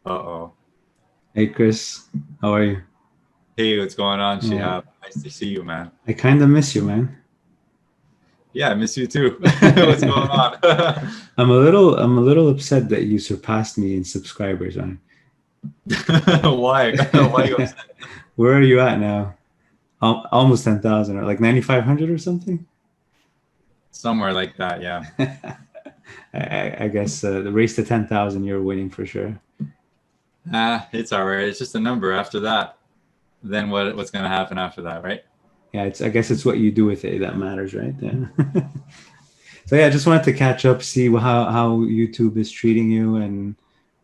Uh-oh. Hey Chris, how are you? Hey, what's going on, Yeah, Shihab? Nice to see you, man. I kind of miss you, man. Yeah, I miss you too. What's going on? I'm a little upset that you surpassed me in subscribers, man. Why? Why you upset? Where are you at now? Almost 10,000 or like 9,500 or something? Somewhere like that, yeah. I guess the race to 10,000, you're winning for sure. It's all right. It's just a number after that. Then what's gonna happen after that, right? Yeah, I guess it's what you do with it that matters, right? Yeah. So yeah, I just wanted to catch up, see how YouTube is treating you and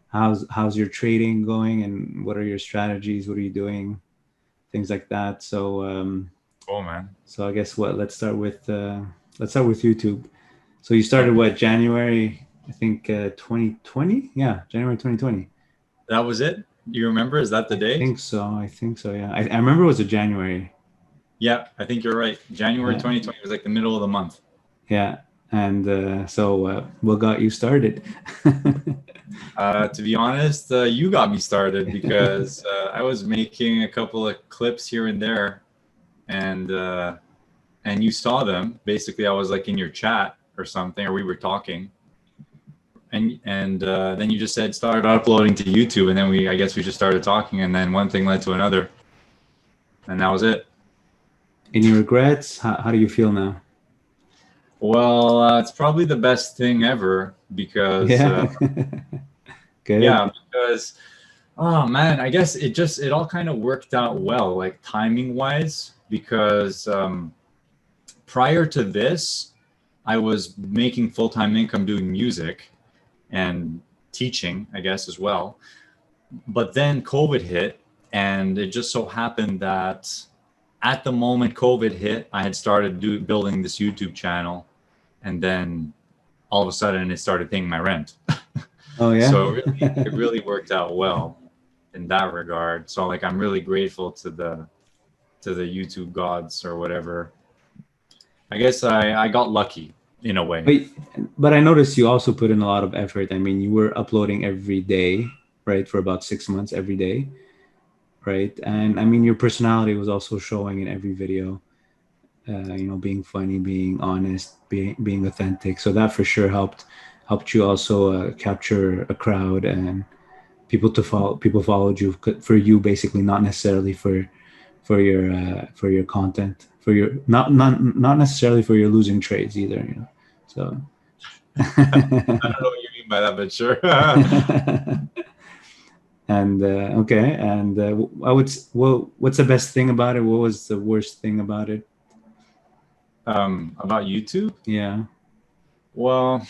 how's your trading going and what are your strategies? What are you doing? Things like that. Oh man. So I guess let's start with YouTube. So you started Okay. what, January, I think 2020? Yeah, January 2020. That was it? Do you remember? Is that the I day? think so. I think so. Yeah, I remember it was a January. Yeah, I think you're right. January Yeah, 2020 was like the middle of the month. yeah. And what got you started? To be honest, you got me started because I was making a couple of clips here and there, and you saw them. Basically, I was like in your chat or something, or we were talking, and then you just said start uploading to YouTube, and then I guess we just started talking, and then one thing led to another, and that was it. Any regrets? How do you feel now? Well, it's probably the best thing ever because Yeah, good. yeah, because oh man, I guess it all kind of worked out well, like timing wise, because prior to this, I was making full time income doing music and teaching, I guess, as well. But then COVID hit, and it just so happened that at the moment COVID hit, I had started building this YouTube channel, and then all of a sudden it started paying my rent. Oh yeah. So it really worked out well in that regard. So like I'm really grateful to the YouTube gods or whatever. I guess I got lucky in a way. But but I noticed you also put in a lot of effort. I mean, you were uploading every day, right, for about 6 months every day, right? And I mean, your personality was also showing in every video. Being funny, being honest, being authentic. So that for sure helped you also capture a crowd and people followed you for you basically, not necessarily for your content, for your not necessarily for your losing trades either. So. I don't know what you mean by that, but sure. And okay, and I would. Well, what's the best thing about it? What was the worst thing about it? About YouTube? Yeah. Well,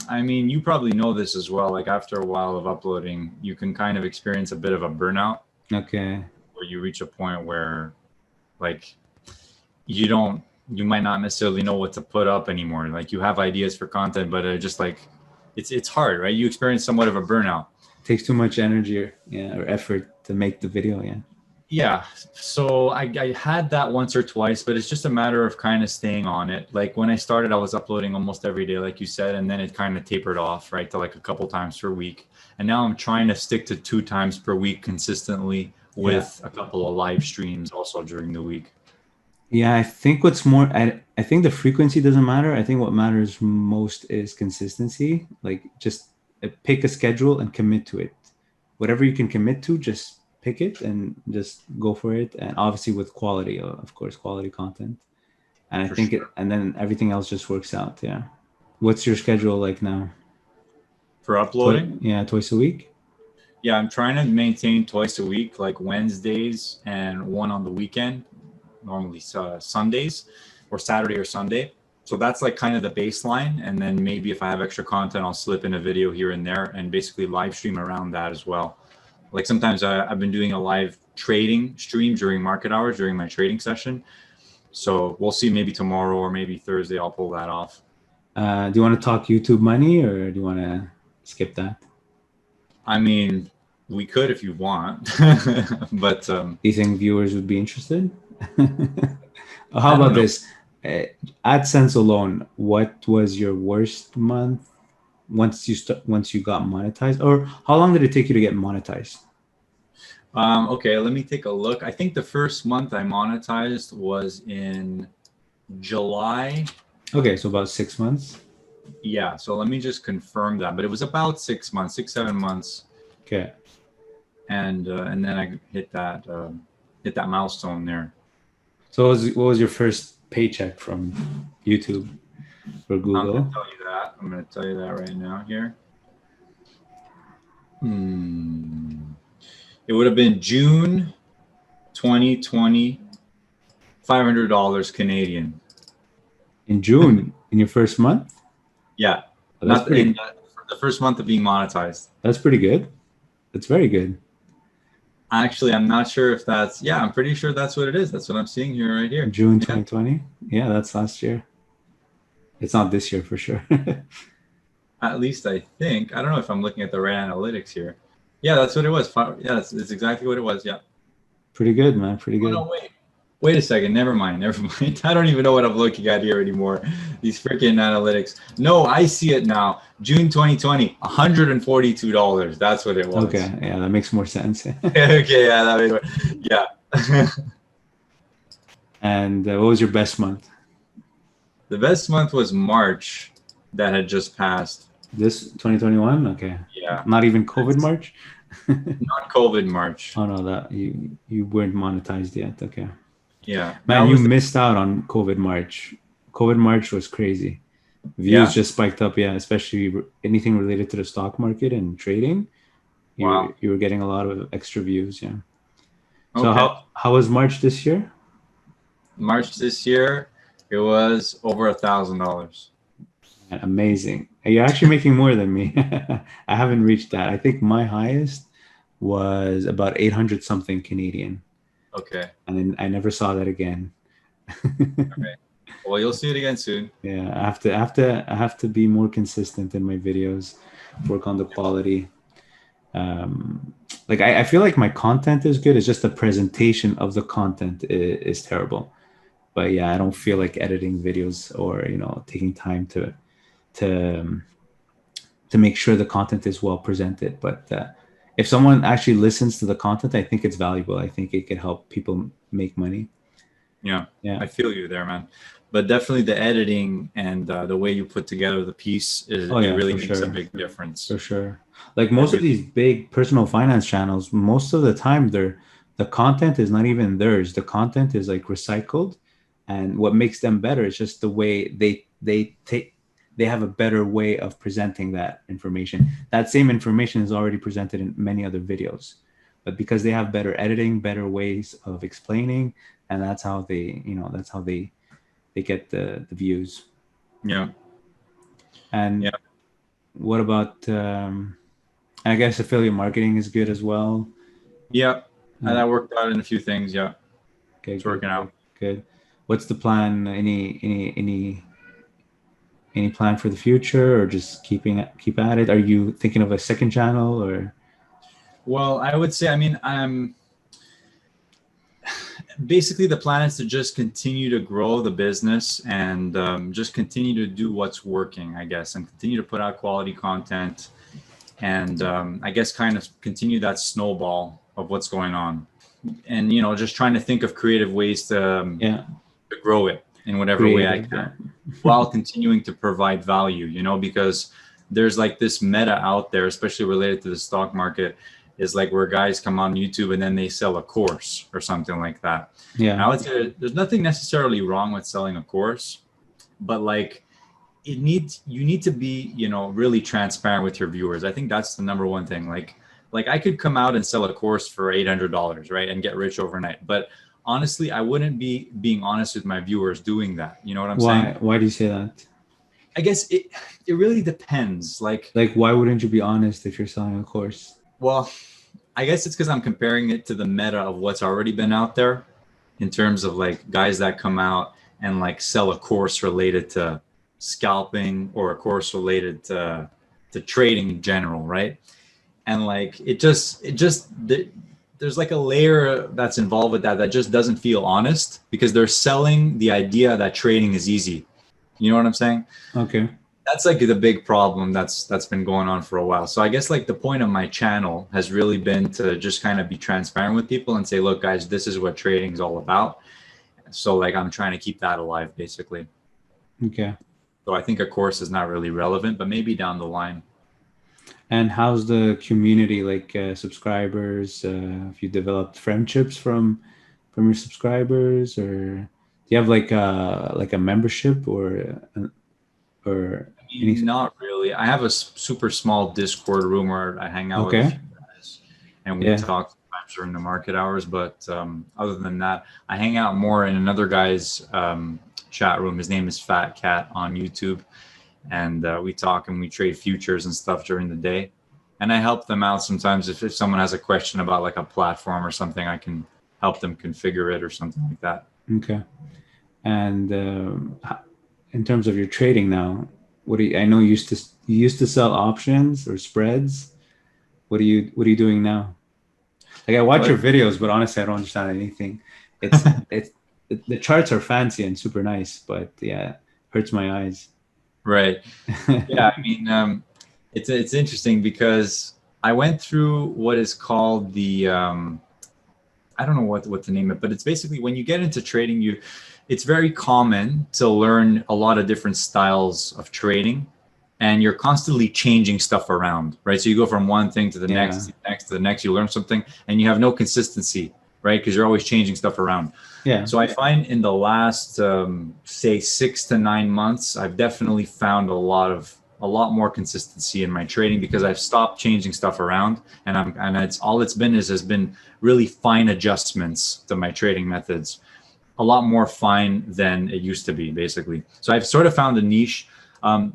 I mean, you probably know this as well. Like after a while of uploading, you can kind of experience a bit of a burnout Okay. where you reach a point where like you don't you might not necessarily know what to put up anymore. Like you have ideas for content, but just like it's hard, right? You experience somewhat of a burnout. Takes too much energy or effort to make the video. Yeah. Yeah, so I had that once or twice, but it's just a matter of kind of staying on it. Like when I started, I was uploading almost every day, like you said, and then it kind of tapered off, right, to like a couple times per week. And now I'm trying to stick to 2 times per week consistently Yeah. with a couple of live streams also during the week. Yeah, I think what's more, I think the frequency doesn't matter. I think what matters most is consistency. Like just pick a schedule and commit to it. Whatever you can commit to, just pick it and just go for it. And obviously with quality, of course, quality content. And I For think it, sure. and then everything else just works out. Yeah. What's your schedule like now? For uploading, Yeah, twice a week. yeah, I'm trying to maintain twice a week, like Wednesdays and one on the weekend, normally Sundays or Saturday or Sunday. So that's like kind of the baseline. And then maybe if I have extra content, I'll slip in a video here and there and basically live stream around that as well. Like sometimes I've been doing a live trading stream during market hours during my trading session. So we'll see, maybe tomorrow or maybe Thursday, I'll pull that off. Do you want to talk YouTube money or do you want to skip that? I mean, we could if you want, but Do you think viewers would be interested? How I don't about know. this? Uh, AdSense alone, what was your worst month? once you got monetized, or how long did it take you to get monetized? Okay, let me take a look. I think the first month I monetized was in July. Okay, so about 6 months. Yeah, so let me just confirm that, but it was about 6 months, 6, 7 months. Okay. And then I hit that milestone there. So what was your first paycheck from YouTube or Google? I'm gonna tell you that right now here. It would have been June 2020, $500 Canadian. In June, in your first month? Yeah, Oh, that's pretty. The first month of being monetized. That's pretty good. That's very good. Actually, I'm not sure if that's. Yeah, I'm pretty sure that's what it is. That's what I'm seeing here right here. June 2020. Yeah, that's last year. It's not this year for sure. At least I think. I don't know if I'm looking at the right analytics here. Yeah, that's what it was. Yeah, it's exactly what it was. Yeah. Pretty good, man. Pretty good. Oh, no, wait a second. Never mind. I don't even know what I'm looking at here anymore. These freaking analytics. No, I see it now. June 2020, $142. That's what it was. Okay. Yeah, that makes more sense. Okay. Yeah, that makes more. Yeah. And what was your best month? The best month was March that had just passed. This 2021? Okay. Yeah. Not even COVID March? Not COVID March. Oh no, that you weren't monetized yet. Okay. Yeah. Man, you missed out on COVID March. COVID March was crazy. Views just spiked up, yeah, especially anything related to the stock market and trading. You were getting a lot of extra views, yeah. So how was March this year? March this year, it was over $1,000. Amazing. You're actually making more than me. I haven't reached that. I think my highest was about 800 something Canadian. Okay. And then I never saw that again. Okay. Well, you'll see it again soon. Yeah, I have to be more consistent in my videos, work on the quality. Like I feel like my content is good. It's just the presentation of the content is terrible. But yeah, I don't feel like editing videos or taking time to make sure the content is well presented. But if someone actually listens to the content, I think it's valuable. I think it could help people make money. Yeah. I feel you there, man. But definitely the editing and the way you put together the piece it really makes a big difference. For sure. Like most of these big personal finance channels, most of the time the content is not even theirs. The content is like recycled, and what makes them better is just the way they have a better way of presenting that information. That same information is already presented in many other videos, but because they have better editing, better ways of explaining, and that's how they get the views. Yeah. And what about I guess affiliate marketing is good as well. Yeah. And that worked out in a few things. Yeah. Okay, it's working out. Good. What's the plan? Any plan for the future, or just keep at it? Are you thinking of a second channel, or? Well, I would say, I'm basically the plan is to just continue to grow the business and just continue to do what's working, I guess, and continue to put out quality content, and I guess kind of continue that snowball of what's going on, and just trying to think of creative ways to grow it in whatever way I can, while continuing to provide value, because there's like this meta out there, especially related to the stock market, is like where guys come on YouTube and then they sell a course or something like that. Yeah. And I would say there's nothing necessarily wrong with selling a course, but like you need to be, really transparent with your viewers. I think that's the number one thing. Like I could come out and sell a course for $800, right, and get rich overnight. But honestly, I wouldn't be being honest with my viewers doing that. You know what I'm saying? Why do you say that? I guess it really depends. Like why wouldn't you be honest if you're selling a course? Well, I guess it's because I'm comparing it to the meta of what's already been out there in terms of like guys that come out and like sell a course related to scalping or a course related to trading in general, right? And like it just there's like a layer that's involved with that just doesn't feel honest, because they're selling the idea that trading is easy. You know what I'm saying? Okay. That's like the big problem that's been going on for a while. So I guess like the point of my channel has really been to just kind of be transparent with people and say, look, guys, this is what trading is all about. So like I'm trying to keep that alive, basically. Okay. So I think a course is not really relevant, but maybe down the line. And how's the community, like subscribers? Have you developed friendships from your subscribers, or do you have like a membership or I mean, anything? not really. I have a super small Discord room where I hang out with a Okay. few guys and we Yeah. talk sometimes during the market hours. But other than that, I hang out more in another guy's chat room. His name is Fat Cat on YouTube. And we talk and we trade futures and stuff during the day. And I help them out sometimes if someone has a question about like a platform or something, I can help them configure it or something like that. Okay. And in terms of your trading now, I know you used to sell options or spreads. What are you doing now? Like I watch your videos, but honestly, I don't understand anything. It's the charts are fancy and super nice, but yeah, hurts my eyes. Right. Yeah. I mean, it's interesting because I went through what is called the I don't know what to name it, but it's basically when you get into trading, it's very common to learn a lot of different styles of trading, and you're constantly changing stuff around, right? So you go from one thing to the next, to the next, to the next. You learn something, and you have no consistency, right? Because you're always changing stuff around. Yeah. So I find in the last say 6 to 9 months, I've definitely found a lot more consistency in my trading because I've stopped changing stuff around, and it's all it's been has been really fine adjustments to my trading methods, a lot more fine than it used to be, basically. So I've sort of found a niche.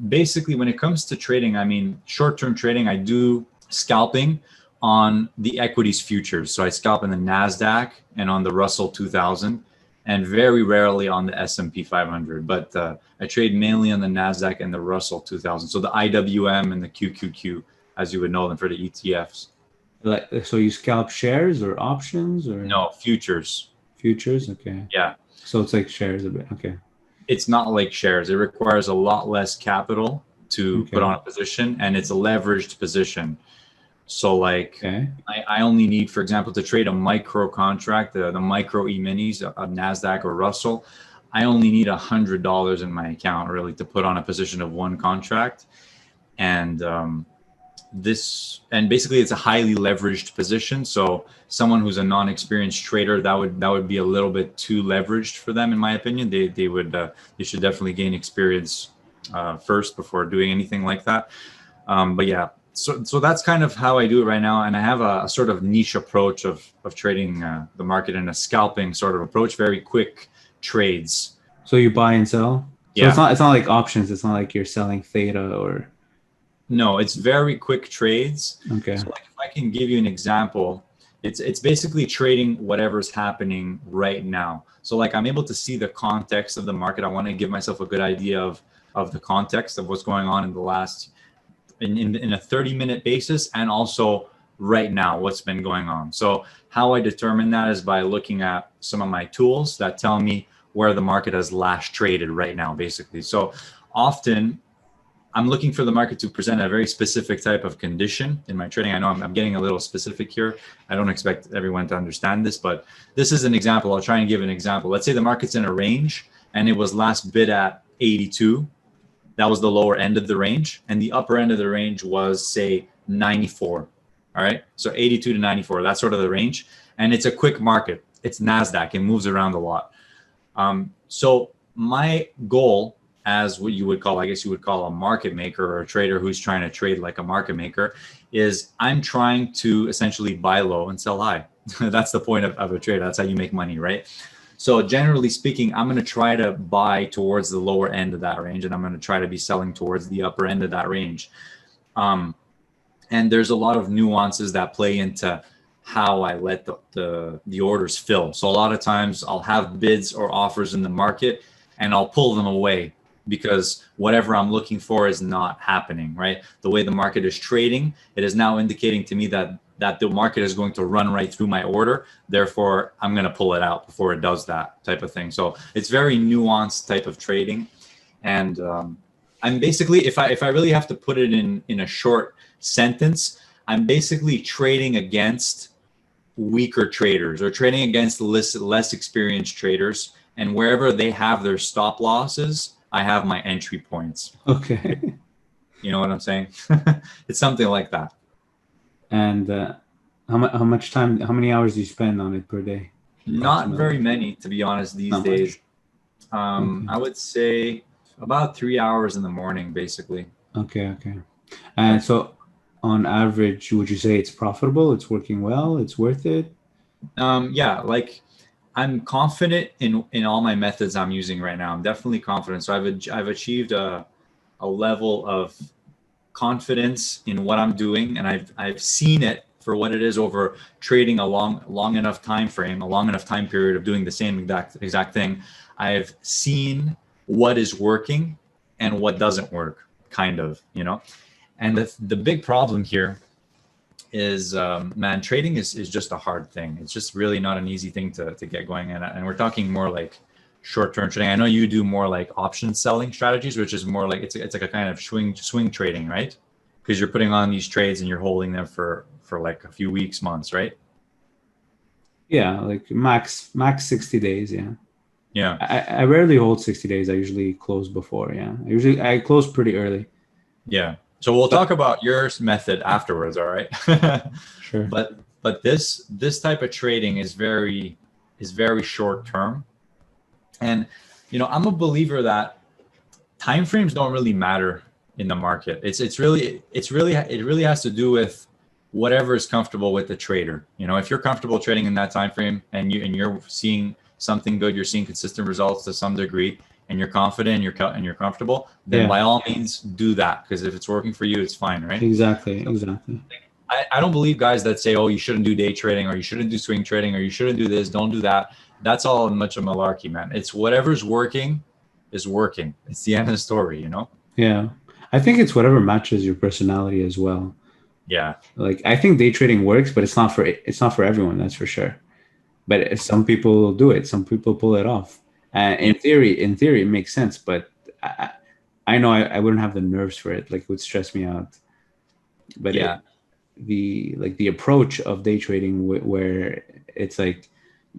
Basically, when it comes to trading, I mean, short-term trading, I do scalping on the equities futures. So I scalp in the NASDAQ and on the Russell 2000, and very rarely on the S&P 500. But I trade mainly on the NASDAQ and the Russell 2000. So the IWM and the QQQ, as you would know them for the ETFs. Like, so you scalp shares or options or No, futures. futures? Okay. Yeah. So it's like shares a bit. Okay. It's not like shares. It requires a lot less capital to put Okay. on a position, and it's a leveraged position. So like Okay. I only need, for example, to trade a micro contract, the micro E-minis of NASDAQ or Russell, I only need $100 in my account really to put on a position of one contract. And basically it's a highly leveraged position. So someone who's a non-experienced trader, that would be a little bit too leveraged for them, in my opinion. They should definitely gain experience first before doing anything like that. But yeah, so that's kind of how I do it right now, and I have a sort of niche approach of trading the market in a scalping sort of approach, very quick trades. So you buy and sell. So Yeah. it's not like options. It's not like you're selling theta or. No, it's very quick trades. Okay. So like if I can give you an example, it's basically trading whatever's happening right now. So like I'm able to see the context of the market. I want to give myself a good idea of the context of what's going on in the last in a 30-minute basis, and also right now what's been going on. So how I determine that is by looking at some of my tools that tell me where the market has last traded right now, basically. So often I'm looking for the market to present a very specific type of condition in my trading. I know I'm getting a little specific here. I don't expect everyone to understand this, but this is an example. I'll try and give an example. Let's say the market's in a range and it was last bid at 82. That was the lower end of the range. And the upper end of the range was, say, 94. All right. So 82 to 94, that's sort of the range. And it's a quick market. It's NASDAQ. It moves around a lot. So my goal, as what you would call, I guess you would call a market maker or a trader who's trying to trade like a market maker, is I'm trying to essentially buy low and sell high. That's the point of a trader. That's how you make money, right? So generally speaking, I'm going to try to buy towards the lower end of that range, and I'm going to try to be selling towards the upper end of that range. And there's a lot of nuances that play into how I let the orders fill. So a lot of times I'll have bids or offers in the market and I'll pull them away because whatever I'm looking for is not happening, right? The way the market is trading, it is now indicating to me that the market is going to run right through my order. Therefore, I'm going to pull it out before it does that type of thing. So it's very nuanced type of trading. And I'm basically, if I really have to put it in a short sentence, I'm basically trading against weaker traders or trading against less experienced traders. And wherever they have their stop losses, I have my entry points. Okay. You know what I'm saying? It's something like that. And how much time, how many hours do you spend on it per day? Not Approximately. very many, to be honest, these Not days. much. Okay. I would say about 3 hours in the morning, basically. Okay. And so on average, would you say it's profitable? It's working well? It's worth it? Yeah, like I'm confident in all my methods I'm using right now. I'm definitely confident. So I've achieved a level of confidence in what I'm doing, and I've seen it for what it is over trading a long enough time frame, a long enough time period of doing the same exact thing. I've seen what is working and what doesn't work, kind of, you know. And the big problem here is, man, trading is just a hard thing. It's just really not an easy thing to get going. And we're talking more like short-term trading. I know you do more like option selling strategies, which is more like it's like a kind of swing trading, right? Because you're putting on these trades and you're holding them for like a few weeks, months, right? Yeah, like max 60 days. Yeah. Yeah. I rarely hold 60 days. I usually close before. Yeah. I close pretty early. Yeah. So we'll talk about your method afterwards, all right? Sure. But this type of trading is very short term. And I'm a believer that time frames don't really matter in the market. It really has to do with whatever is comfortable with the trader. If you're comfortable trading in that time frame and you're seeing something good, you're seeing consistent results to some degree, and you're confident and you're comfortable, then by all means do that, because if it's working for you, it's fine, right? Exactly. I don't believe guys that say, oh, you shouldn't do day trading, or you shouldn't do swing trading, or you shouldn't do this, don't do that. That's all much of malarkey, man. It's whatever's working is working. It's the end of the story, Yeah. I think it's whatever matches your personality as well. Yeah. Like I think day trading works, but it's not for everyone, that's for sure. But if some people do it, some people pull it off. In theory, it makes sense, but I know I wouldn't have the nerves for it. Like it would stress me out. But Yeah. the approach of day trading where it's like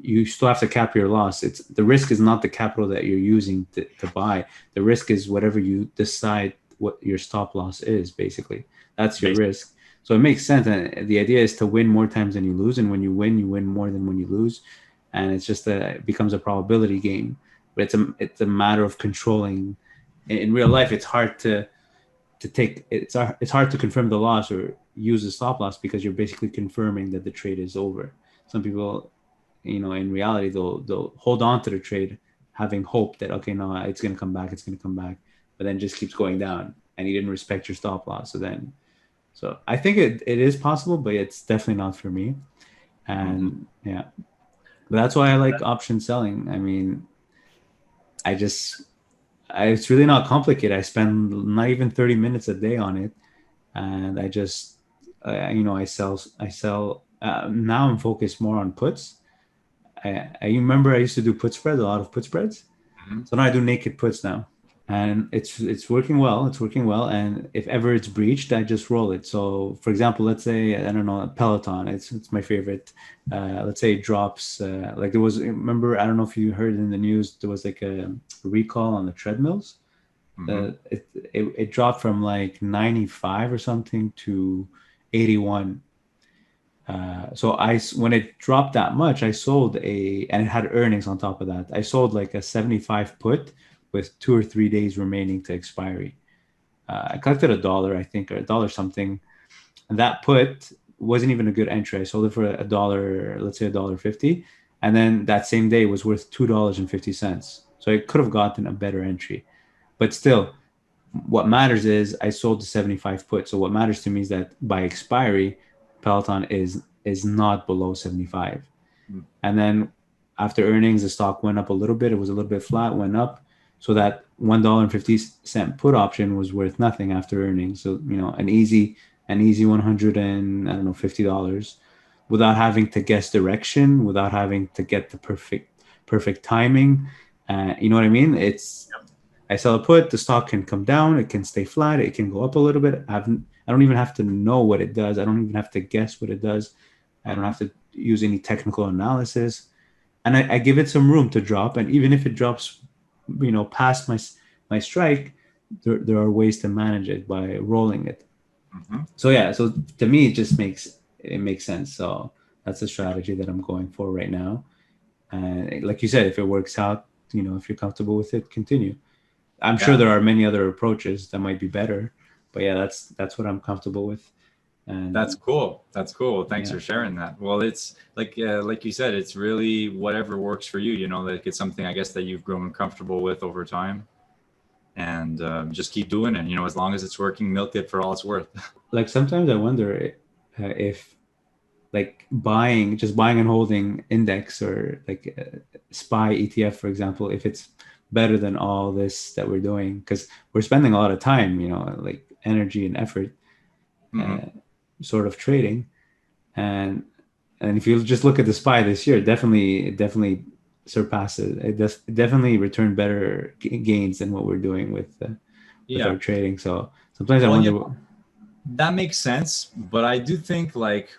you still have to cap your loss. It's the risk is not the capital that you're using to buy. The risk is whatever you decide what your stop loss is. Basically, that's your risk. So it makes sense. And the idea is to win more times than you lose. And when you win more than when you lose. And it's just it becomes a probability game. But it's a matter of controlling. In real life, it's hard to take it's hard to confirm the loss or use a stop loss, because you're basically confirming that the trade is over. Some people, in reality, they'll hold on to the trade having hope that, okay, no, it's going to come back, but then just keeps going down, and you didn't respect your stop loss. So I think it is possible, but it's definitely not for me. And yeah, but that's why I like option selling. I mean, it's really not complicated. I spend not even 30 minutes a day on it, and I just, I sell. Now I'm focused more on puts. I remember I used to do put spreads, a lot of put spreads. So now I do naked puts now, and it's working well. It's working well, and if ever it's breached, I just roll it. So, for example, let's say, I don't know, Peloton. It's my favorite. Let's say it drops. Like there was. Remember, I don't know if you heard in the news, there was like a recall on the treadmills. It dropped from like 95 or something to 81. So when it dropped that much, I sold and it had earnings on top of that. I sold like a 75 put with 2 or 3 days remaining to expiry. I collected $1, I think, or $1 something. And that put wasn't even a good entry. I sold it for $1, let's say $1.50. And then that same day was worth $2.50. So I could have gotten a better entry. But still, what matters is I sold the 75 put. So what matters to me is that by expiry, Peloton is not below 75. And then after earnings, the stock went up a little bit. It was a little bit flat, went up. So that $1.50 put option was worth nothing after earnings. So, an easy 100 and, I don't know, $50 without having to guess direction, without having to get the perfect timing. You know what I mean? I sell a put, the stock can come down, it can stay flat, it can go up a little bit. I don't even have to know what it does. I don't even have to guess what it does. I don't have to use any technical analysis. And I give it some room to drop. And even if it drops, past my strike, there are ways to manage it by rolling it. So yeah, so to me, it makes sense. So that's the strategy that I'm going for right now. And like you said, if it works out, if you're comfortable with it, continue. I'm sure there are many other approaches that might be better, but yeah, that's what I'm comfortable with. And that's cool. That's cool. Thanks for sharing that. Well, it's like you said, it's really whatever works for you. Like it's something I guess that you've grown comfortable with over time, and just keep doing it. As long as it's working, milk it for all it's worth. Like sometimes I wonder if like buying and holding index or like SPY ETF, for example, if it's better than all this that we're doing, because we're spending a lot of time, like energy and effort, sort of trading, and if you just look at the SPY this year, it definitely surpasses. It definitely returned better gains than what we're doing with our trading. So sometimes I wonder. That makes sense, but I do think like,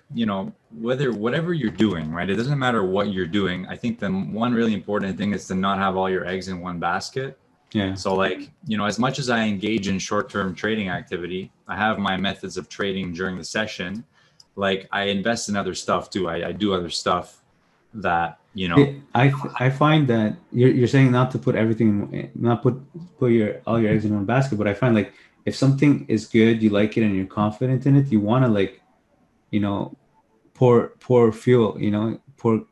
whatever you're doing, right? It doesn't matter what you're doing. I think the one really important thing is to not have all your eggs in one basket. Yeah. So like, as much as I engage in short-term trading activity, I have my methods of trading during the session. Like I invest in other stuff too. I do other stuff that, I find that you're saying not to put everything, not put all your eggs in one basket, but I find like if something is good, you like it, and you're confident in it, you want to like, pour fuel, pour.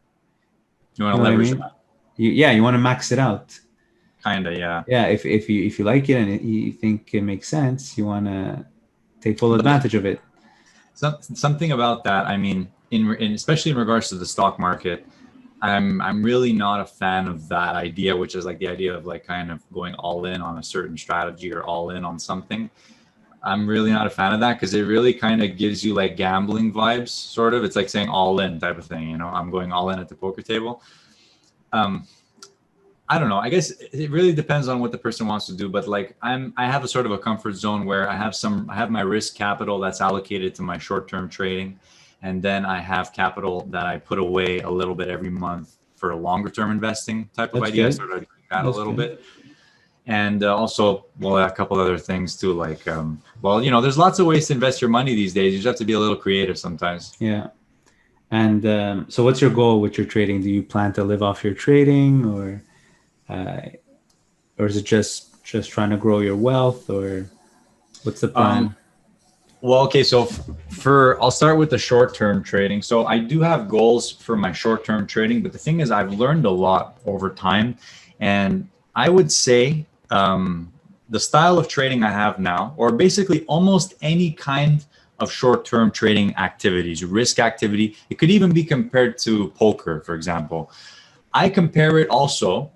You want to leverage it. You want to max it out. Kinda, yeah. Yeah, if you like it and you think it makes sense, you want to take full advantage of it. Something about that. I mean, especially in regards to the stock market, I'm really not a fan of that idea, which is like the idea of like kind of going all in on a certain strategy or all in on something. I'm really not a fan of that because it really kind of gives you like gambling vibes, sort of. It's like saying all in type of thing, I'm going all in at the poker table. I don't know. I guess it really depends on what the person wants to do, but like I have a sort of a comfort zone where I have my risk capital that's allocated to my short-term trading. And then I have capital that I put away a little bit every month for a longer term investing type of idea. I started doing that a little bit. And also, a couple other things too, like, there's lots of ways to invest your money these days. You just have to be a little creative sometimes. Yeah. And so what's your goal with your trading? Do you plan to live off your trading or is it just trying to grow your wealth, or what's the plan? Okay, so I'll start with the short-term trading. So I do have goals for my short-term trading, but the thing is I've learned a lot over time. And I would say the style of trading I have now, or basically almost any kind of short-term trading activities, risk activity, it could even be compared to poker, for example. I compare it also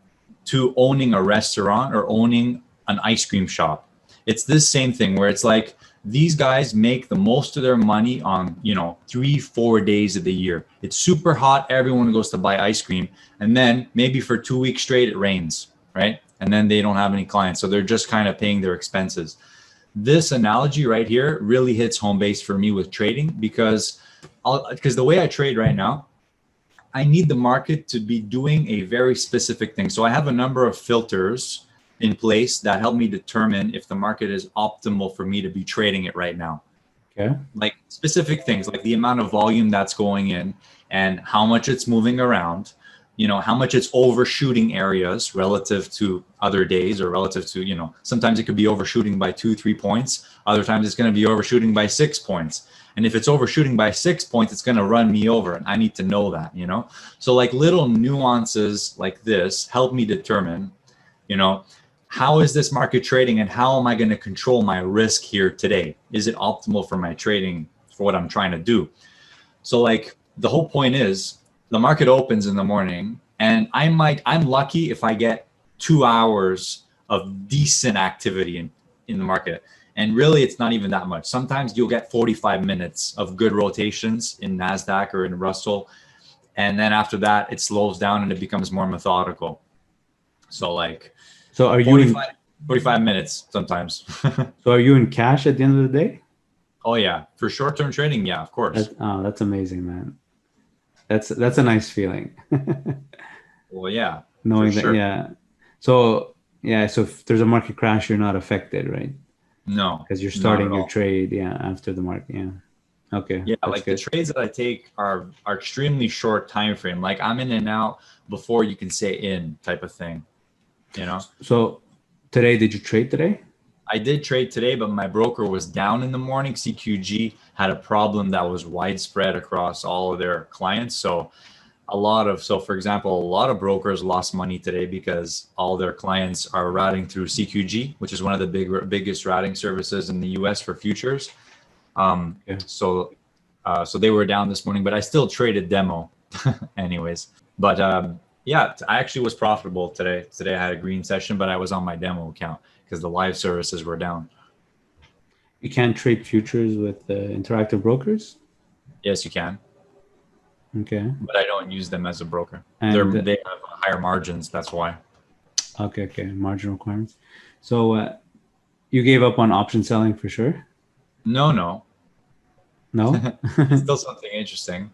to owning a restaurant or owning an ice cream shop. It's this same thing where it's like, these guys make the most of their money on, 3-4 days of the year. It's super hot. Everyone goes to buy ice cream. And then maybe for 2 weeks straight, it rains, right? And then they don't have any clients. So they're just kind of paying their expenses. This analogy right here really hits home base for me with trading because the way I trade right now, I need the market to be doing a very specific thing. So I have a number of filters in place that help me determine if the market is optimal for me to be trading it right now. Okay. Like specific things like the amount of volume that's going in and how much it's moving around, how much it's overshooting areas relative to other days or relative to, sometimes it could be overshooting by 2-3 points. Other times it's going to be overshooting by 6 points. And if it's overshooting by 6 points, it's going to run me over. And I need to know that, So like little nuances like this help me determine, how is this market trading and how am I going to control my risk here today? Is it optimal for my trading for what I'm trying to do? So like the whole point is the market opens in the morning and I'm lucky if I get 2 hours of decent activity in the market. And really it's not even that much. Sometimes you'll get 45 minutes of good rotations in NASDAQ or in Russell. And then after that, it slows down and it becomes more methodical. So like, so are you 45 minutes sometimes. So are you in cash at the end of the day? Oh yeah, for short-term trading, yeah, of course. That's amazing, man. That's a nice feeling. Well, yeah, for Knowing that, sure. yeah. So yeah, so if there's a market crash, you're not affected, right? No, Because you're not starting at your all. trade, yeah, after the market. Yeah. Okay, Yeah, that's like the good. trades that I take are extremely short time frame. Like I'm in and out before you can say in type of thing, you know? So today, did you trade today? I did trade today, but my broker was down in the morning. CQG had a problem that was widespread across all of their clients. So for example, a lot of brokers lost money today because all their clients are routing through CQG, which is one of the biggest routing services in the US for futures. Um, Yeah. so, so they were down this morning, but I still traded demo anyways. But yeah, I actually was profitable today. Today I had a green session, but I was on my demo account because the live services were down. You can't trade futures with interactive brokers. Yes, you can, Okay. but I don't use them as a broker. And They have higher margins. That's why. okay, margin requirements. So you gave up on option selling for sure? No, no, No? it's still something interesting.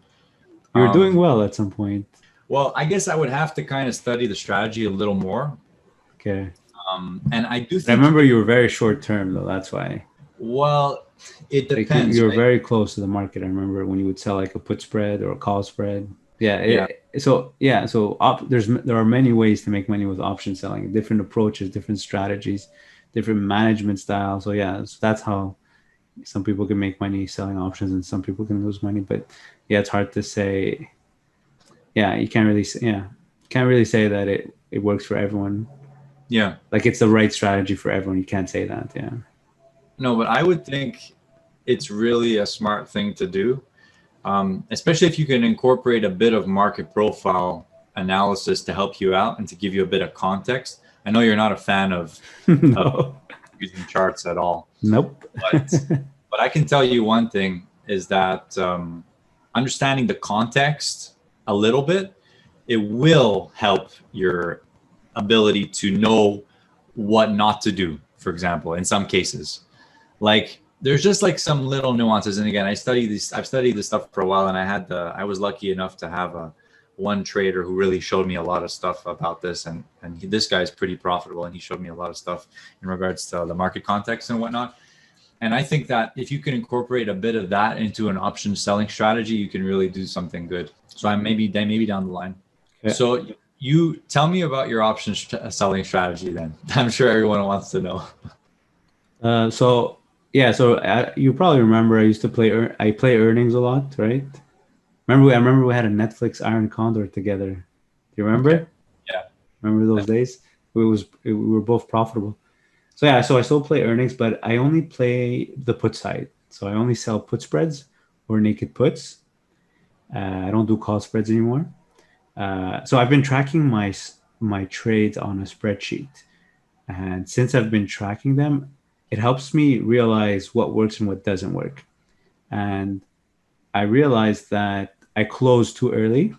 You were doing Um, well at some point. well, I guess I would have to kind of study the strategy a little more. Okay. And I do I think, remember you were very short term though. That's why. well, it Like you depends, were right? very close to the market. I remember when you would sell like a put spread or a call spread. Yeah. Yeah. There are many ways to make money with option selling. Different approaches, different strategies, different management styles. So yeah, so that's how some people can make money selling options, and some people can lose money. But yeah, it's hard to say. Yeah, you can't really. Yeah, can't really say that it works for everyone. Yeah. Like it's the right strategy for everyone. You can't say that. Yeah. No, but I would think it's really a smart thing to do, especially if you can incorporate a bit of market profile analysis to help you out and to give you a bit of context. I know you're not a fan of No. using charts at all, Nope. but I can tell you one thing is that understanding the context a little bit, it will help your ability to know what not to do. For example, in some cases, like there's just like some little nuances. And again, I've studied this stuff for a while, and I was lucky enough to have a one trader who really showed me a lot of stuff about this, and this guy's pretty profitable, and he showed me a lot of stuff in regards to the market context and whatnot. And I think that if you can incorporate a bit of that into an option selling strategy, you can really do something good. So I'm maybe down the line. Okay. So you tell me about your option selling strategy then. I'm sure everyone wants to know. So yeah, so you probably remember I used to I play earnings a lot, right? I remember we had a Netflix Iron Condor together. Do you Okay. remember? Yeah. Remember those days? We were both profitable. So yeah, so I still play earnings, but I only play the put side. So I only sell put spreads or naked puts. I don't do call spreads anymore. So I've been tracking my trades on a spreadsheet, and since I've been tracking them, it helps me realize what works and what doesn't work. And I realized that I close too early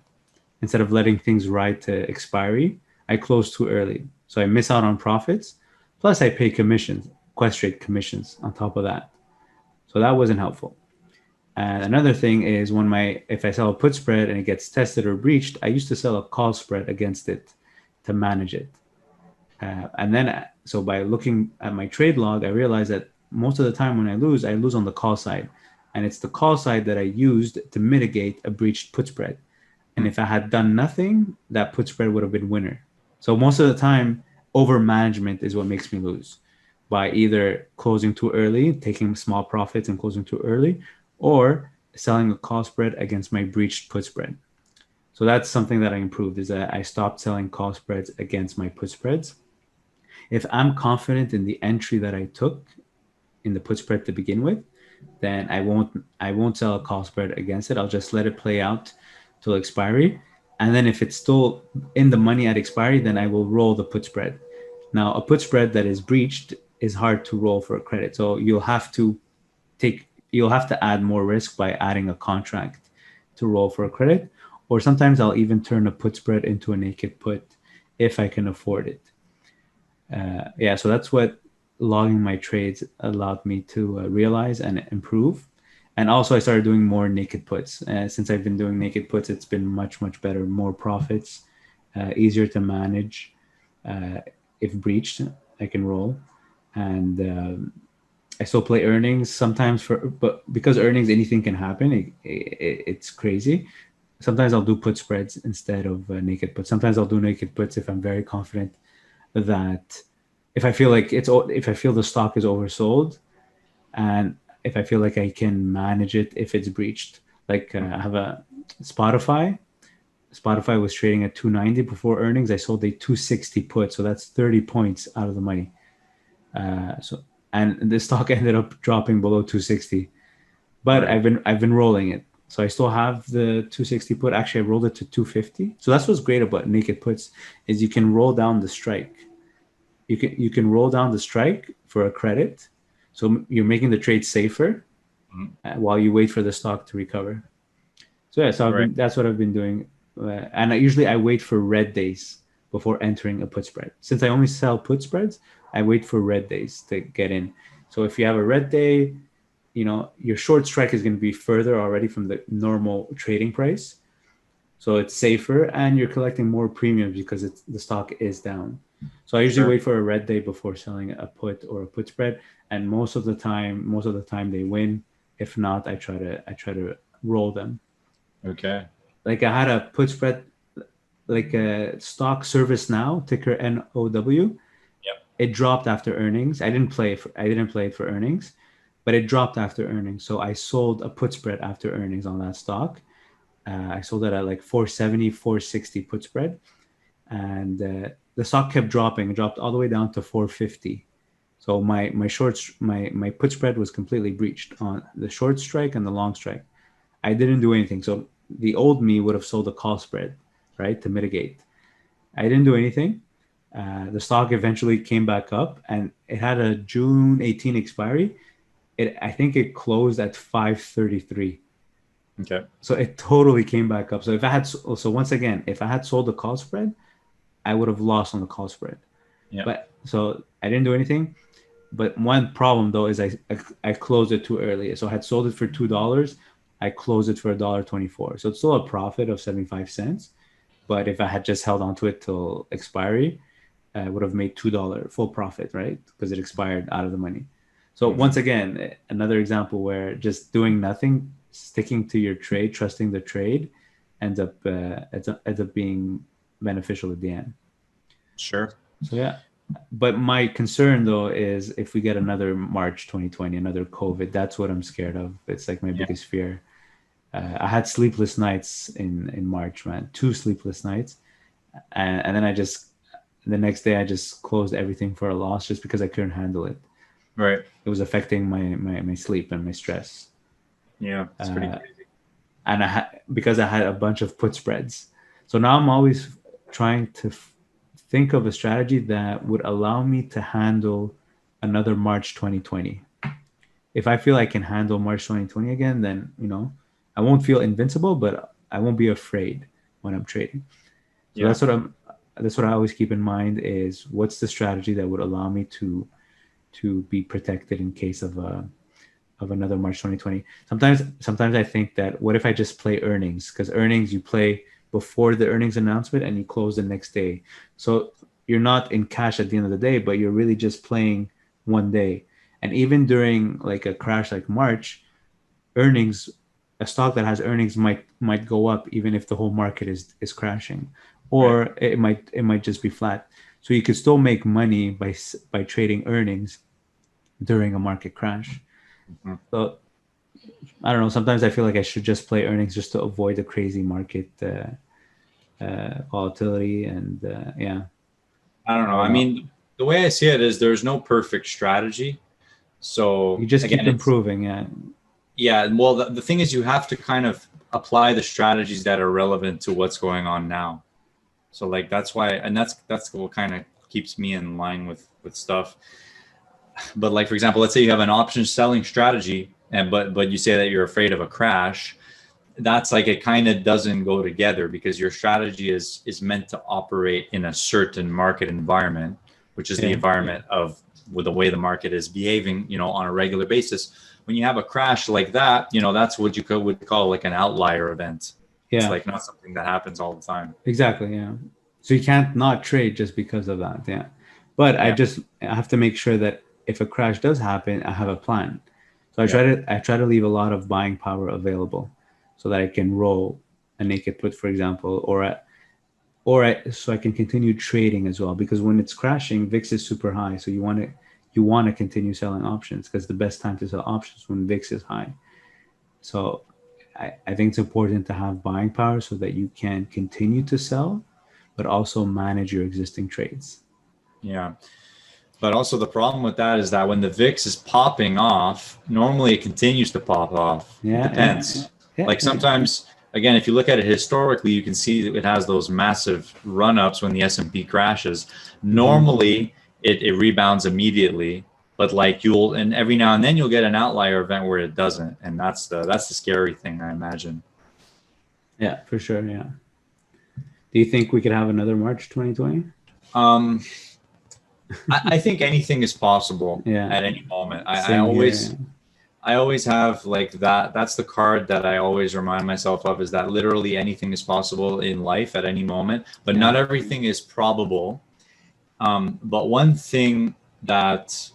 instead of letting things ride to expiry. I close too early, so I miss out on profits. Plus, I pay commissions, Questrade commissions on top of that. So that wasn't helpful. And another thing is if I sell a put spread and it gets tested or breached, I used to sell a call spread against it to manage it. So by looking at my trade log, I realized that most of the time when I lose on the call side. And it's the call side that I used to mitigate a breached put spread. And if I had done nothing, that put spread would have been winner. So most of the time, over management is what makes me lose by either closing too early, taking small profits and closing too early, or selling a call spread against my breached put spread. So that's something that I improved is that I stopped selling call spreads against my put spreads. If I'm confident in the entry that I took in the put spread to begin with, then I won't sell a call spread against it. I'll just let it play out till expiry. And then if it's still in the money at expiry, then I will roll the put spread. Now, a put spread that is breached is hard to roll for a credit. So you'll have to add more risk by adding a contract to roll for a credit. Or sometimes I'll even turn a put spread into a naked put if I can afford it. Yeah, so that's what logging my trades allowed me to realize and improve. And also I started doing more naked puts. Since I've been doing naked puts, it's been much, much better, more profits, easier to manage. If breached, I can roll. And I still play earnings sometimes but because earnings, anything can happen. It's crazy. Sometimes I'll do put spreads instead of naked puts. Sometimes I'll do naked puts if I'm very confident that if I feel the stock is oversold, and if I feel like I can manage it if it's breached. Like I have a Spotify. Spotify was trading at 290 before earnings. I sold a 260 put, so that's 30 points out of the money. And the stock ended up dropping below 260, but Right. I've been rolling it. So I still have the 260 put. Actually, I rolled it to 250. So that's what's great about naked puts is you can roll down the strike. You can roll down the strike for a credit, so you're making the trade safer while you wait for the stock to recover. So yeah, so Right. that's what I've been doing, and usually I wait for red days before entering a put spread. Since I only sell put spreads, I wait for red days to get in. So if you have a red day, your short strike is going to be further already from the normal trading price, so it's safer and you're collecting more premiums because the stock is down. So I usually Sure. wait for a red day before selling a put or a put spread, and most of the time they win. If not, I try to roll them. Okay. Like I had a put spread, like a stock Service Now, ticker NOW. Yep. It dropped after earnings. I didn't play it for earnings, but it dropped after earnings. So I sold a put spread after earnings on that stock. I sold it at like 470, 460 put spread, and the stock kept dropping. It dropped all the way down to 450. So my put spread was completely breached on the short strike and the long strike. I didn't do anything. So the old me would have sold a call spread, right, to mitigate. I didn't do anything. The stock eventually came back up, and it had a June 18 expiry. I think it closed at 533. Okay. So it totally came back up. So once again, if I had sold the call spread, I would have lost on the call spread. Yeah. But so I didn't do anything. But one problem though is I closed it too early. So I had sold it for $2. I closed it for $1.24. So it's still a profit of 75 cents. But if I had just held on to it till expiry, I would have made $2 full profit, right? Because it expired out of the money. So once again, another example where just doing nothing, sticking to your trade, trusting the trade, ends up being beneficial at the end. Sure. So yeah, but my concern though is if we get another March 2020, another COVID, that's what I'm scared of. It's like my Yeah. biggest fear. I had sleepless nights in March, man, 2 sleepless nights, and then the next day I just closed everything for a loss just because I couldn't handle it. Right. It was affecting my sleep and my stress. Yeah. It's pretty crazy. And because I had a bunch of put spreads. So now I'm always trying to think of a strategy that would allow me to handle another March 2020. If I feel I can handle March 2020 again, then I won't feel invincible, but I won't be afraid when I'm trading. So Yeah. that's what I always keep in mind is what's the strategy that would allow me to be protected in case of another March 2020. Sometimes I think that what if I just play earnings? Because earnings you play before the earnings announcement and you close the next day. So you're not in cash at the end of the day, but you're really just playing one day. And even during like a crash like March, earnings, a stock that has earnings might go up even if the whole market is crashing, Right. or it might just be flat. So you could still make money by trading earnings during a market crash. Mhm. So I don't know. Sometimes I feel like I should just play earnings just to avoid the crazy market volatility. And yeah, I don't I know. don't I know. mean, the way I see it is there's no perfect strategy. You So just again, keep it's improving. Yeah, yeah. Well, the thing is, you have to kind of apply the strategies that are relevant to what's going on now. So like that's why, and that's what kind of keeps me in line with stuff. But like for example, let's say you have an option selling strategy, and but you say that you're afraid of a crash. That's like it kind of doesn't go together because your strategy is meant to operate in a certain market environment. which is the environment of with the way the market is behaving, on a regular basis. When you have a crash like that, that's what you would call like an outlier event. Yeah. It's like not something that happens all the time. Exactly. Yeah. So you can't not trade just because of that. Yeah. But I have to make sure that if a crash does happen, I have a plan. So I try to leave a lot of buying power available so that I can roll a naked put, for example, so I can continue trading as well. Because when it's crashing, VIX is super high. So you want to continue selling options, because the best time to sell options is when VIX is high. So I think it's important to have buying power so that you can continue to sell, but also manage your existing trades. Yeah. But also the problem with that is that when the VIX is popping off, normally it continues to pop off. Yeah, it depends. Yeah. Like sometimes, again, if you look at it historically, you can see it has those massive run-ups when the S&P crashes. Normally, it rebounds immediately, but like and every now and then you'll get an outlier event where it doesn't, and that's the scary thing, I imagine. Yeah, for sure. Yeah. Do you think we could have another March 2020? I think anything is possible at any moment. I always have like that. That's the card that I always remind myself of, is that literally anything is possible in life at any moment, but not everything is probable. But one thing that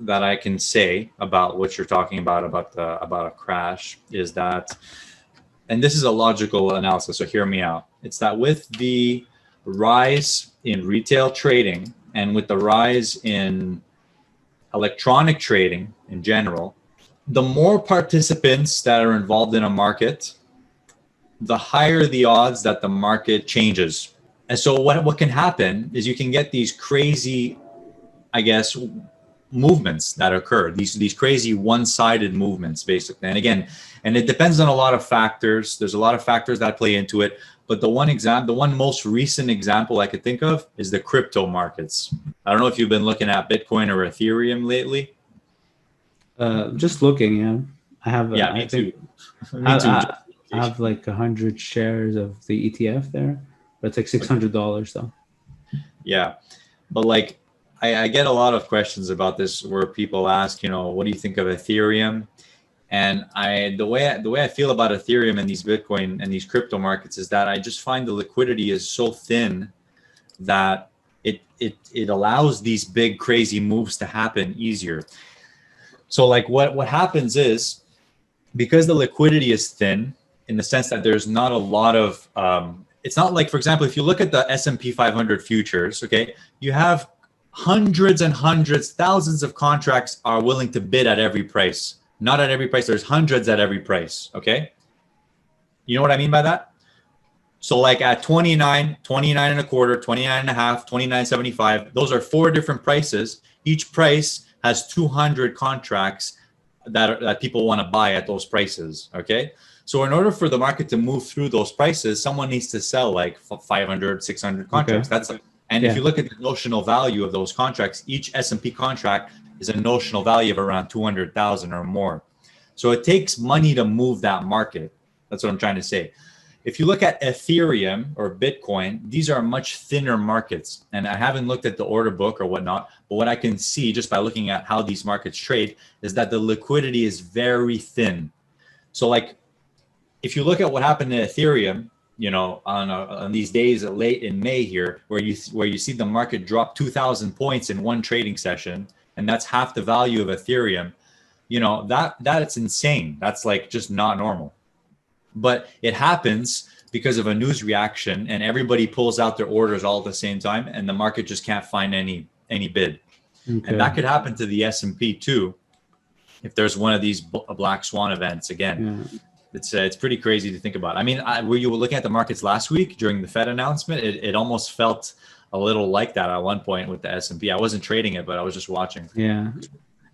I can say about what you're talking about a crash is that, and this is a logical analysis, so hear me out. It's that with the rise in retail trading and with the rise in electronic trading in general, the more participants that are involved in a market, the higher the odds that the market changes. And so what can happen is you can get these crazy, I guess, movements that occur, these crazy one-sided movements, basically. And again, and it depends on a lot of factors. There's a lot of factors that play into it. But the one most recent example I could think of is the crypto markets. I don't know if you've been looking at Bitcoin or Ethereum lately. Just looking, yeah. I have. Me too. I have like 100 shares of the ETF there, but it's like $600 though. Yeah, but like I get a lot of questions about this where people ask, what do you think of Ethereum? And the way I feel about Ethereum and these Bitcoin and these crypto markets is that I just find the liquidity is so thin that it allows these big crazy moves to happen easier. So like what happens is, because the liquidity is thin, in the sense that there's not a lot of it's not like, for example, if you look at the S&P 500 futures, okay, you have hundreds and hundreds, thousands of contracts are willing to bid at every price. Not at every price. There's hundreds at every price. Okay. You know what I mean by that? So like at 29 and a quarter, 29 and a half, 29.75, those are 4 different prices. Each price has 200 contracts that people want to buy at those prices. Okay. So in order for the market to move through those prices, someone needs to sell like 500, 600 contracts. Okay. If you look at the notional value of those contracts, each S&P contract is a notional value of around 200,000 or more. So it takes money to move that market. That's what I'm trying to say. If you look at Ethereum or Bitcoin, these are much thinner markets. And I haven't looked at the order book or whatnot, but what I can see just by looking at how these markets trade is that the liquidity is very thin. So like, if you look at what happened to Ethereum, on these days late in May here, where you see the market drop 2,000 points in one trading session, and that's half the value of Ethereum, that's insane. That's like just not normal. But it happens because of a news reaction, and everybody pulls out their orders all at the same time, and the market just can't find any bid. Okay. And that could happen to the S&P too, if there's one of these black swan events again. Yeah. It's pretty crazy to think about. I mean, were you looking at the markets last week during the Fed announcement? It almost felt a little like that at one point with the S&P. I wasn't trading it, but I was just watching. Yeah,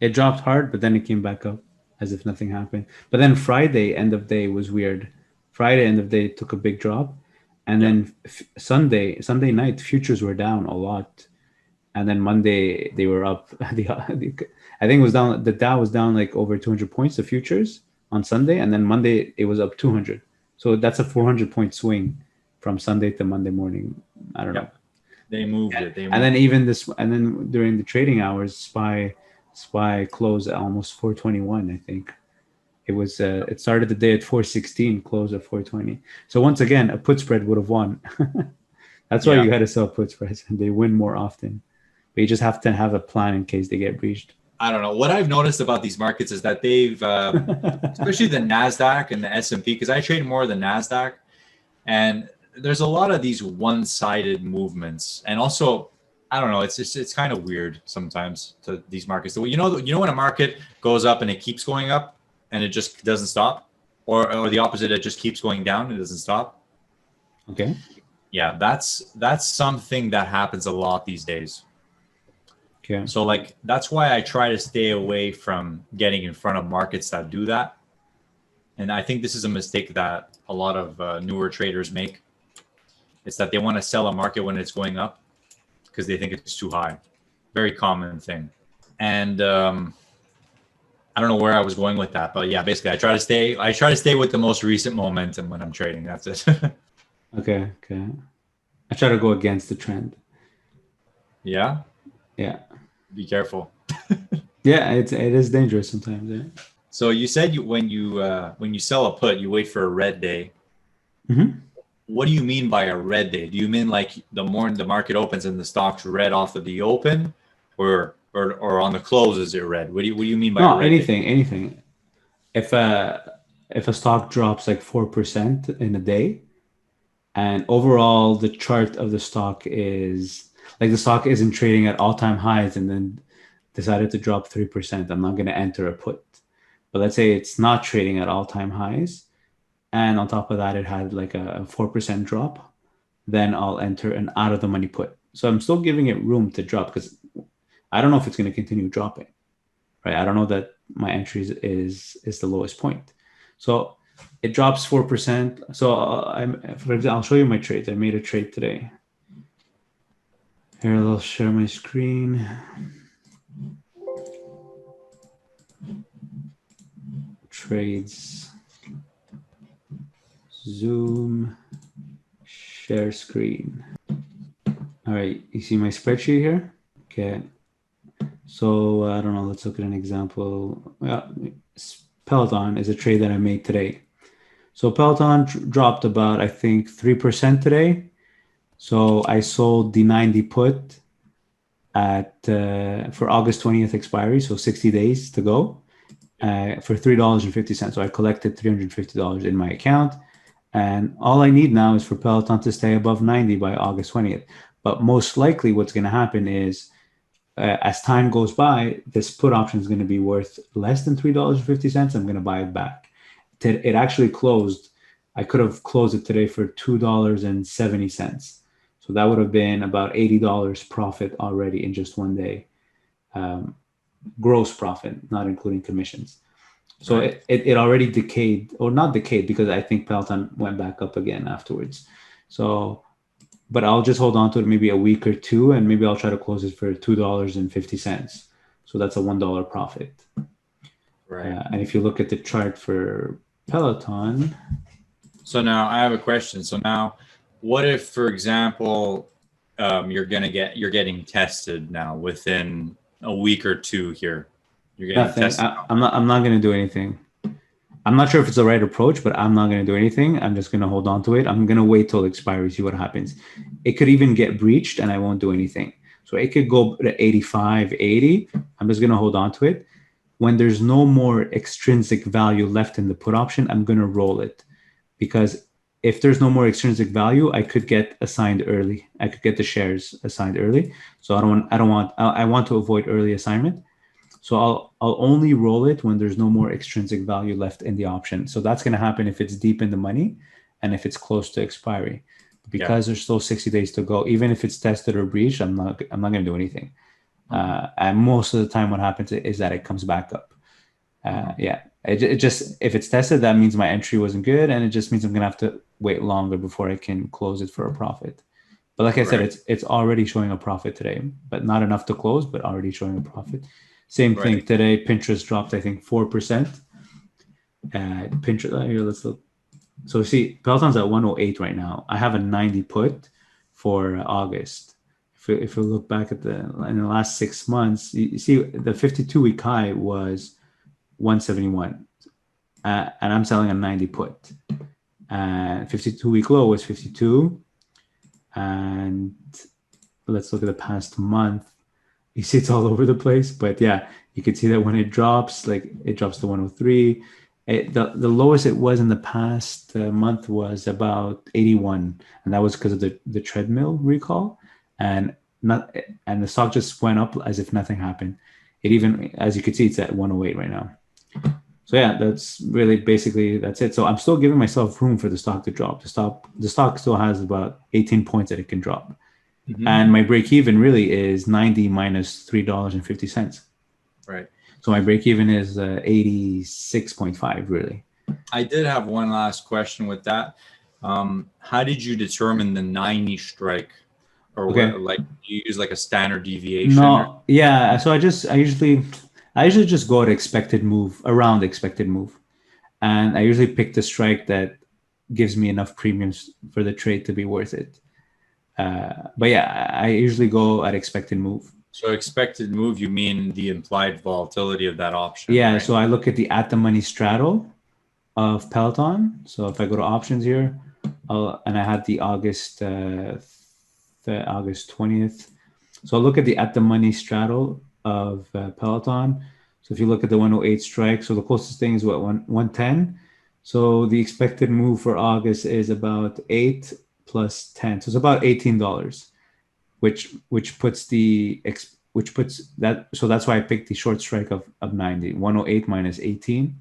it dropped hard, but then it came back up as if nothing happened. But then Friday end of day was weird. Friday end of day took a big drop, and then Sunday night futures were down a lot, and then Monday they were up. I think it was down. The Dow was down like over 200 points. The futures on Sunday, and then Monday it was up 200. So that's a 400 point swing from Sunday to Monday morning. I don't know. They moved it. And then during the trading hours, SPY closed at almost 421. I think it was. It started the day at 416, closed at 420. So once again, a put spread would have won. That's why you got to sell put spreads, and they win more often. But you just have to have a plan in case they get breached. I don't know. What I've noticed about these markets is that they've, especially the NASDAQ and the S&P, because I trade more of the NASDAQ, and there's a lot of these one-sided movements. And also, I don't know, it's kind of weird sometimes to these markets. So, you know when a market goes up and it keeps going up and it just doesn't stop? Or the opposite, it just keeps going down and it doesn't stop? Okay. Yeah, that's something that happens a lot these days. Okay. So like that's why I try to stay away from getting in front of markets that do that. And I think this is a mistake that a lot of newer traders make. It's that they want to sell a market when it's going up because they think it's too high. Very common thing. And I don't know where I was going with that, but yeah, basically I try to stay with the most recent momentum when I'm trading. That's it. Okay. I try to go against the trend. Yeah. Yeah. Be careful. Yeah, it is dangerous sometimes. Yeah. So you said when you sell a put, you wait for a red day. Mm-hmm. What do you mean by a red day? Do you mean like the morning the market opens and the stock's red off of the open, or on the close is it red? What do you mean by a red anything, day? anything. If a stock drops like 4% in a day, and overall the chart of the stock is like the stock isn't trading at all-time highs and then decided to drop 3%, I'm not going to enter a put. But let's say it's not trading at all-time highs, and on top of that, it had like a 4% drop, then I'll enter an out of the money put. So I'm still giving it room to drop because I don't know if it's going to continue dropping, right? I don't know that my entry is the lowest point. So it drops 4%. So for example, I'll show you my trades. I made a trade today. Here, I'll share my screen. Trades. Zoom. Share screen. All right, you see my spreadsheet here? Okay. So I don't know, let's look at an example. Peloton is a trade that I made today. So Peloton dropped about, I think, 3% today. So I sold the 90 put at for August 20th expiry, so 60 days to go, for $3.50. So I collected $350 in my account. And all I need now is for Peloton to stay above 90 by August 20th. But most likely what's going to happen is as time goes by, this put option is going to be worth less than $3.50. I'm going to buy it back. It actually closed. I could have closed it today for $2.70. So that would have been about $80 profit already in just one day. Gross profit, not including commissions. So right. it already decayed, or not decayed, because I think Peloton went back up again afterwards. So, but I'll just hold on to it maybe a week or two, and maybe I'll try to close it for $2.50. So that's a $1 profit. Right. And if you look at the chart for Peloton. So now I have a question. So now, what if, for example, you're getting tested now within a week or two here? You're getting tested. I'm not going to do anything. I'm not sure if it's the right approach, but I'm not going to do anything. I'm just going to hold on to it. I'm going to wait till expiry, see what happens. It could even get breached and I won't do anything. So it could go to 85, 80. I'm just going to hold on to it. When there's no more extrinsic value left in the put option, I'm going to roll it, because if there's no more extrinsic value, I could get assigned early. I could get the shares assigned early. So I want to avoid early assignment. So I'll only roll it when there's no more extrinsic value left in the option. So that's going to happen if it's deep in the money and if it's close to expiry. Because there's still 60 days to go, even if it's tested or breached, I'm not going to do anything. And most of the time what happens is that it comes back up. It just, if it's tested, that means my entry wasn't good, and it just means I'm going to have to wait longer before I can close it for a profit. But like I said, it's already showing a profit today, but not enough to close, but already showing a profit. Same thing today. Pinterest dropped, I think, 4%. Pinterest, here, let's look. So see, Peloton's at 108 right now. I have a 90 put for August. if we look back at in the last 6 months, you see the 52-week high was 171, and I'm selling a 90 put. And 52-week low was 52. And let's look at the past month. You see it's all over the place, but yeah, you can see that when it drops, like it drops to 103. The lowest it was in the past month was about 81, and that was because of the treadmill recall, and the stock just went up as if nothing happened. It even, as you can see, it's at 108 right now. So yeah, that's really basically that's it. So I'm still giving myself room for the stock to drop. The stock still has about 18 points that it can drop, and my break even really is 90 minus $3.50. Right. So my break even is 86.5 really. I did have one last question with that. How did you determine the 90 strike, or Okay. what, like you use like a standard deviation? No, yeah. So I usually just go at expected move, around expected move, and I usually pick the strike that gives me enough premiums for the trade to be worth it. But yeah, I usually go at expected move. So expected move, you mean the implied volatility of that option? Yeah. Right? So I look at the at the money straddle of Peloton. So if I go to options here, and I had the August 20th. So I'll look at the at the money straddle of Peloton. So if you look at the 108 strike, so the closest thing is what, 110. So the expected move for August is about 8 plus 10. So it's about $18, which puts that. So that's why I picked the short strike of 90. 108 minus 18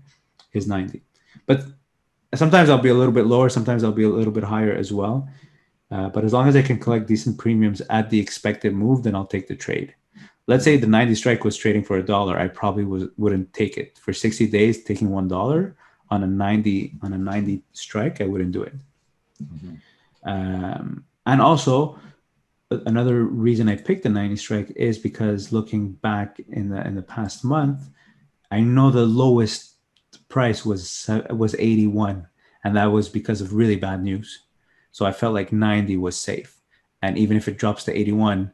is 90. But sometimes I'll be a little bit lower. Sometimes I'll be a little bit higher as well. But as long as I can collect decent premiums at the expected move, then I'll take the trade. Let's say the 90 strike was trading for $1. I probably wouldn't take it. For 60 days, taking $1 on a 90 strike, I wouldn't do it. And also, another reason I picked the 90 strike is because looking back in the past month, I know the lowest price was 81, and that was because of really bad news. So I felt like 90 was safe, and even if it drops to 81,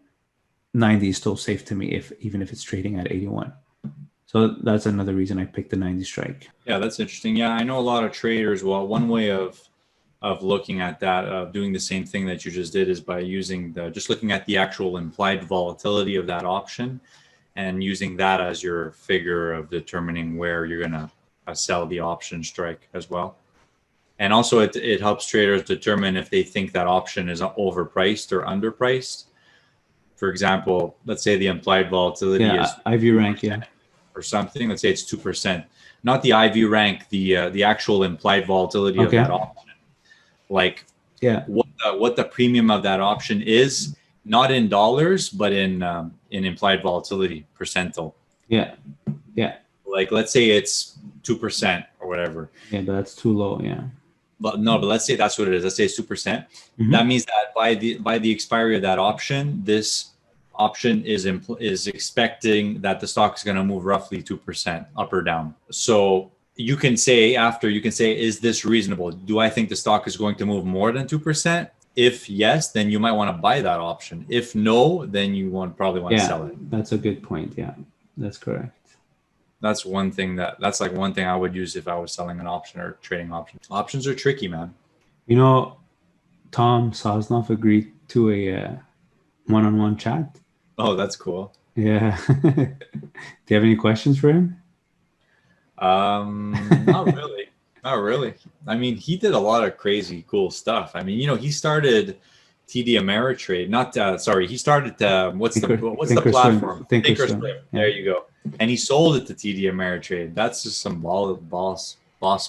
90 is still safe to me, even if it's trading at 81. So that's another reason I picked the 90 strike. Yeah, that's interesting. Yeah, I know a lot of traders. Well, one way of looking at that, doing the same thing that you just did, is by using just looking at the actual implied volatility of that option, and using that as your figure of determining where you're gonna sell the option strike as well. And also it helps traders determine if they think that option is overpriced or underpriced. For example, let's say the implied volatility is IV rank, yeah, or something. Let's say it's 2%, not the IV rank, the actual implied volatility of that option. Like, yeah, what the premium of that option is, not in dollars, but in implied volatility percentile. Yeah. Like, let's say it's 2% or whatever. Yeah, but that's too low. Yeah. But let's say that's what it is. Let's say it's 2%. That means that by the expiry of that option, this option is expecting that the stock is going to move roughly 2% up or down. So you can say, is this reasonable? Do I think the stock is going to move more than 2%? If yes, then you might want to buy that option. If no, then you probably want to sell it. That's a good point. Yeah, that's correct. That's one thing I would use if I was selling an option or trading options. Options are tricky, man. You know, Tom Sosnoff agreed to a one-on-one chat. Oh, that's cool. Yeah. Do you have any questions for him? Not really. Not really. I mean, he did a lot of crazy, cool stuff. I mean, he started TD Ameritrade. He started what's the platform? Thinkorswim. Yeah. There you go. And he sold it to TD Ameritrade. That's just some boss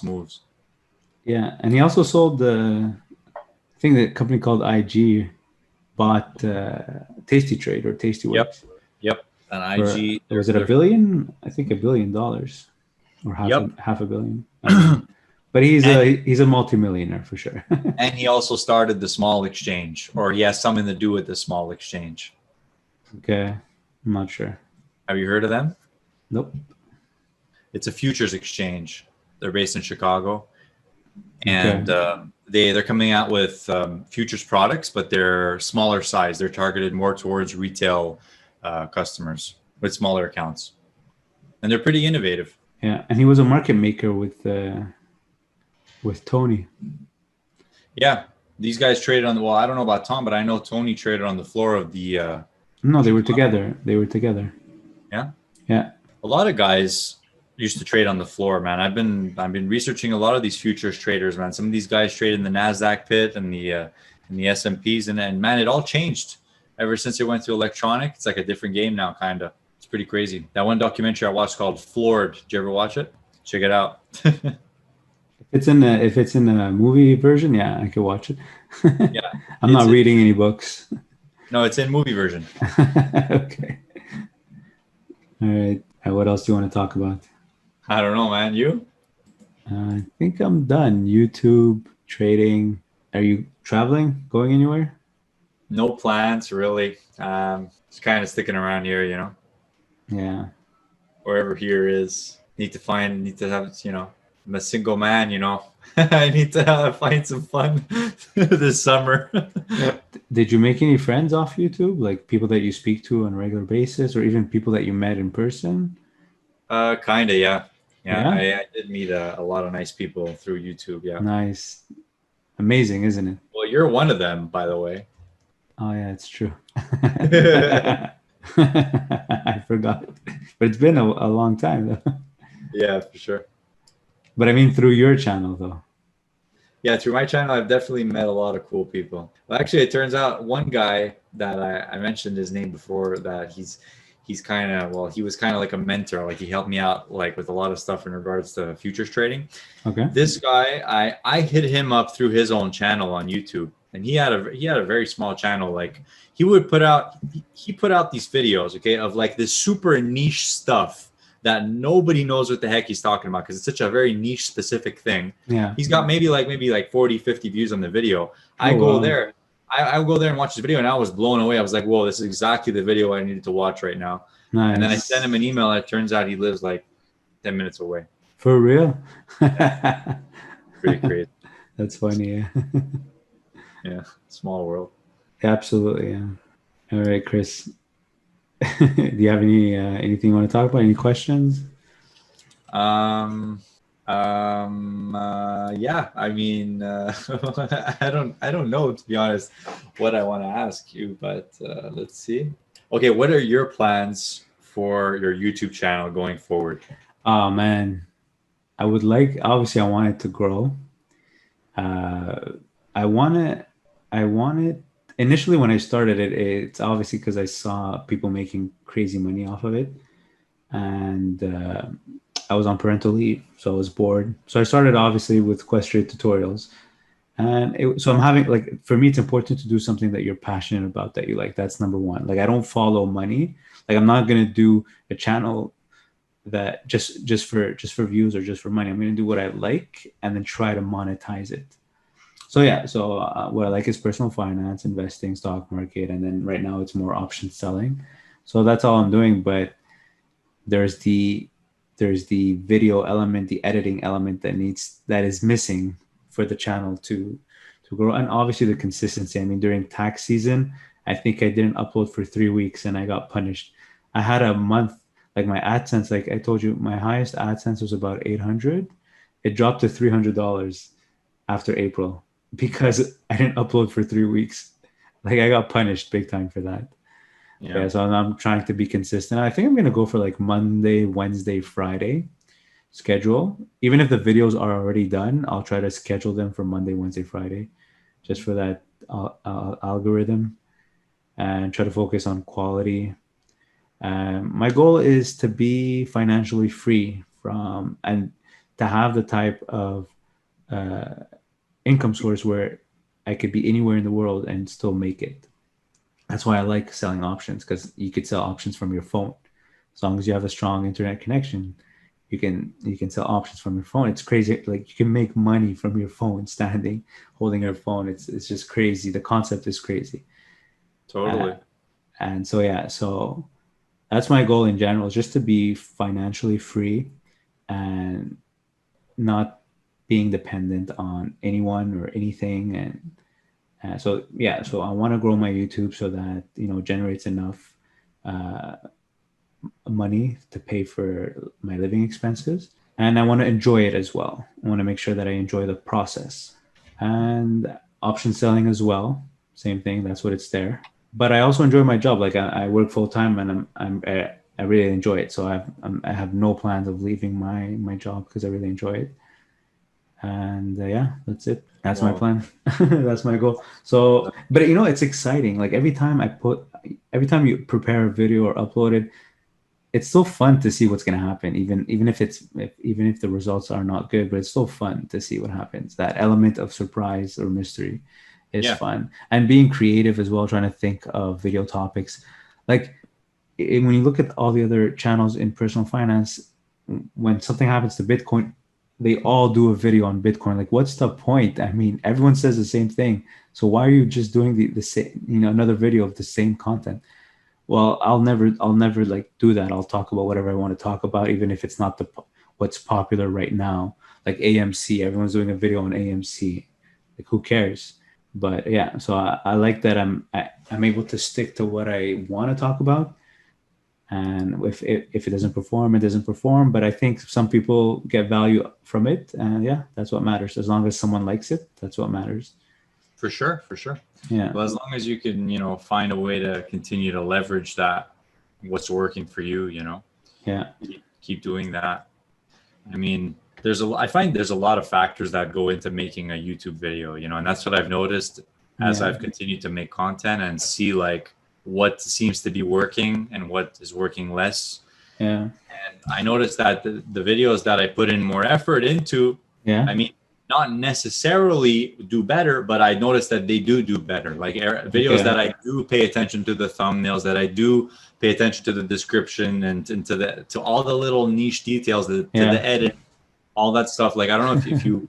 moves. Yeah, and he also sold the company called IG bought Tasty Trade or Tasty Works. Yep. And IG was it $1 billion? I think $1 billion or half a billion. But he's a multimillionaire for sure. And he also started the small exchange, or he has something to do with the small exchange. Okay, I'm not sure. Have you heard of them? Nope. It's a futures exchange. They're based in Chicago, and they're coming out with futures products, but they're smaller size. They're targeted more towards retail customers with smaller accounts, and they're pretty innovative. Yeah, and he was a market maker with Tony. Yeah, these guys traded on the. Well, I don't know about Tom, but I know Tony traded on the floor of the. No, they were together. They were together. Yeah. Yeah. A lot of guys used to trade on the floor, man. I've been researching a lot of these futures traders, man. Some of these guys trade in the Nasdaq pit and the S&Ps, and man, it all changed ever since it went to electronic. It's like a different game now, kind of. It's pretty crazy. That one documentary I watched called Floored. Did you ever watch it? Check it out. If it's in the movie version, yeah, I could watch it. Yeah, I'm not reading any books. No, it's in movie version. Okay. All right. What else do you want to talk about? I don't know, man. You? I think I'm done. YouTube, trading. Are you traveling? Going anywhere? No plans, really. Just kind of sticking around here, you know. Yeah. Wherever here is. Need to have, you know, I'm a single man, you know. I need to find some fun this summer. Did you make any friends off YouTube? Like people that you speak to on a regular basis, or even people that you met in person? Kind of, yeah. Yeah? I did meet a lot of nice people through YouTube, yeah. Nice. Amazing, isn't it? Well, you're one of them, by the way. Oh, yeah, it's true. I forgot. But it's been a long time, though. Yeah, for sure. But I mean, through your channel, though. Yeah, through my channel, I've definitely met a lot of cool people. Well, actually, it turns out one guy that I mentioned his name before, that he's kind of, well, he was kind of like a mentor. Like he helped me out like with a lot of stuff in regards to futures trading. Okay. This guy, I hit him up through his own channel on YouTube, and he had a very small channel. Like he put out these videos, okay, of like this super niche stuff that nobody knows what the heck he's talking about, because it's such a very niche specific thing. Yeah. He's got maybe like 40, 50 views on the video. I go there and watch this video, and I was blown away. I was like, whoa, this is exactly the video I needed to watch right now. Nice. And then I sent him an email, and it turns out he lives like 10 minutes away. For real? Yeah. Pretty crazy. That's funny, yeah. Yeah, small world. Absolutely, yeah. All right, Chris. Do you have anything you want to talk about? Any questions? Yeah, I mean, I don't know, to be honest, what I want to ask you, but let's see. Okay, what are your plans for your YouTube channel going forward? Oh man, obviously I want it to grow. I want it. Initially, when I started it, it's obviously because I saw people making crazy money off of it, and I was on parental leave, so I was bored. So I started obviously with Questrade tutorials, and so I'm having, like, for me, it's important to do something that you're passionate about, that you like. That's number one. Like, I don't follow money. Like, I'm not gonna do a channel that just for views or just for money. I'm gonna do what I like and then try to monetize it. So yeah, what I like is personal finance, investing, stock market, and then right now it's more option selling. So that's all I'm doing. But there's the video element, the editing element that is missing for the channel to grow, and obviously the consistency. I mean, during tax season, I think I didn't upload for 3 weeks and I got punished. I had a month, like my AdSense, like I told you, my highest AdSense was about $800. It dropped to $300 after April, because I didn't upload for 3 weeks. Like, I got punished big time for that. Yeah, so I'm trying to be consistent. I think I'm going to go for like Monday, Wednesday, Friday schedule. Even if the videos are already done, I'll try to schedule them for Monday, Wednesday, Friday, just for that algorithm, and try to focus on quality. My goal is to be financially free and to have the type of income source where I could be anywhere in the world and still make it. That's why I like selling options, because you could sell options from your phone. As long as you have a strong internet connection, you can sell options from your phone. It's crazy. Like, you can make money from your phone, standing, holding your phone. It's just crazy. The concept is crazy. Totally. And so, yeah, so that's my goal in general, is just to be financially free and not being dependent on anyone or anything. And so I want to grow my YouTube so that, you know, generates enough money to pay for my living expenses. And I want to enjoy it as well. I want to make sure that I enjoy the process. And option selling as well. Same thing. That's what it's there. But I also enjoy my job. Like I work full time, and I really enjoy it. So I have no plans of leaving my job because I really enjoy it. And that's it. That's my plan. That's my goal. So, but you know, it's exciting. Like every time you prepare a video or upload it, it's so fun to see what's going to happen, even if the results are not good, but it's so fun to see what happens. That element of surprise or mystery is fun, and being creative as well, trying to think of video topics. Like when you look at all the other channels in personal finance, when something happens to Bitcoin, they all do a video on Bitcoin. Like, what's the point? I mean, everyone says the same thing. So why are you just doing the same, you know, another video of the same content? Well, I'll never like do that. I'll talk about whatever I want to talk about, even if it's not what's popular right now. Like AMC, everyone's doing a video on AMC. Like, who cares? But yeah, so I like that I'm able to stick to what I want to talk about. And if it doesn't perform, it doesn't perform. But I think some people get value from it, and that's what matters. As long as someone likes it, that's what matters. For sure. Yeah. Well, as long as you can, you know, find a way to continue to leverage that, what's working for you, you know. Yeah. Keep doing that. I mean, I find there's a lot of factors that go into making a YouTube video, you know, and that's what I've noticed as I've continued to make content and see like what seems to be working and what is working less. Yeah. And I noticed that the videos that I put in more effort into, I mean, not necessarily do better, but I noticed that they do better. Like videos that I do pay attention to the thumbnails, that I do pay attention to the description and to all the little niche details, to the edit, all that stuff. Like, I don't know if you